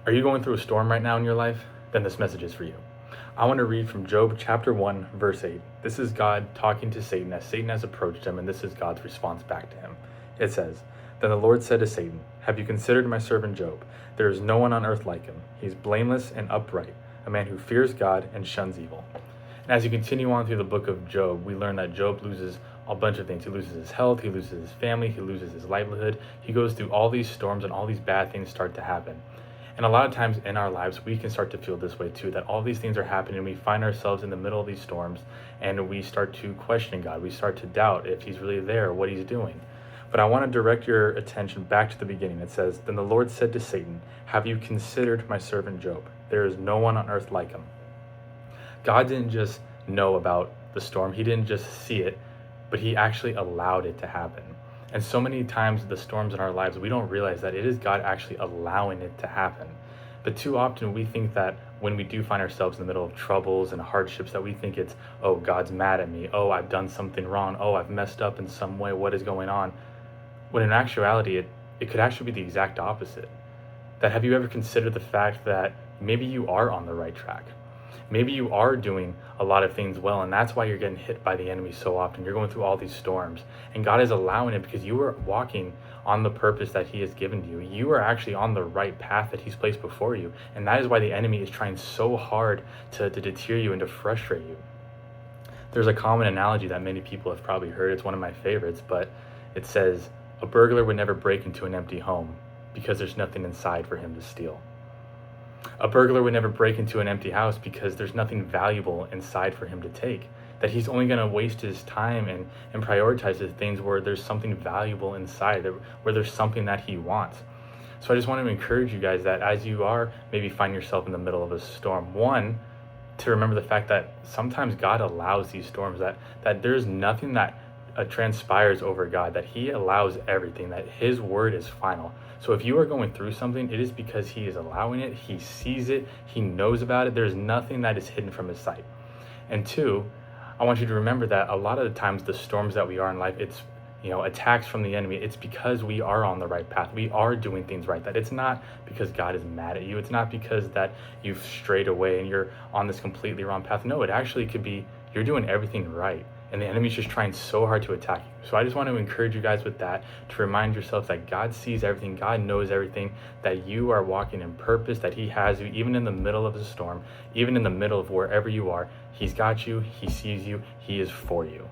Are you going through a storm right now in your life? Then this message is for you. I want to read from Job chapter 1, verse 8. This is God talking to Satan as Satan has approached him, and this is God's response back to him. It says, "Then the Lord said to Satan, 'Have you considered my servant Job? There is no one on earth like him. He is blameless and upright, a man who fears God and shuns evil.'" And as you continue on through the book of Job, we learn that Job loses a bunch of things. He loses his health, he loses his family, he loses his livelihood. He goes through all these storms and all these bad things start to happen. And a lot of times in our lives, we can start to feel this way too, that all these things are happening. We find ourselves in the middle of these storms and we start to question God. We start to doubt if he's really there, what he's doing. But I want to direct your attention back to the beginning. It says, "Then the Lord said to Satan, 'Have you considered my servant Job? There is no one on earth like him.'" God didn't just know about the storm. He didn't just see it, but he actually allowed it to happen. And so many times the storms in our lives, we don't realize that it is God actually allowing it to happen. But too often we think that when we do find ourselves in the middle of troubles and hardships, that we think it's, oh, God's mad at me. Oh, I've done something wrong. Oh, I've messed up in some way. What is going on? When in actuality, it could actually be the exact opposite. That have you ever considered the fact that maybe you are on the right track? Maybe you are doing a lot of things well, and that's why you're getting hit by the enemy so often. You're going through all these storms, and God is allowing it because you are walking on the purpose that he has given to you. You are actually on the right path that he's placed before you, and that is why the enemy is trying so hard to deter you and to frustrate you. There's a common analogy that many people have probably heard. It's one of my favorites, but it says, "A burglar would never break into an empty home because there's nothing inside for him to steal." A burglar would never break into an empty house because there's nothing valuable inside for him to take. That he's only going to waste his time and prioritize the things where there's something valuable inside, where there's something that he wants. So I just want to encourage you guys that as you are maybe find yourself in the middle of a storm, one, to remember the fact that sometimes God allows these storms, that there's nothing that transpires over God, that he allows everything, that his word is final. So if you are going through something, it is because he is allowing it, he sees it, he knows about it. There's nothing that is hidden from his sight. And two, I want you to remember that a lot of the times the storms that we are in life, it's attacks from the enemy. It's because we are on the right path. We are doing things right. That it's not because God is mad at you. It's not because that you've strayed away and you're on this completely wrong path. No, it actually could be you're doing everything right, and the enemy's just trying so hard to attack you. So I just want to encourage you guys with that, to remind yourself that God sees everything, God knows everything, that you are walking in purpose, that he has you, even in the middle of the storm, even in the middle of wherever you are. He's got you, he sees you, he is for you.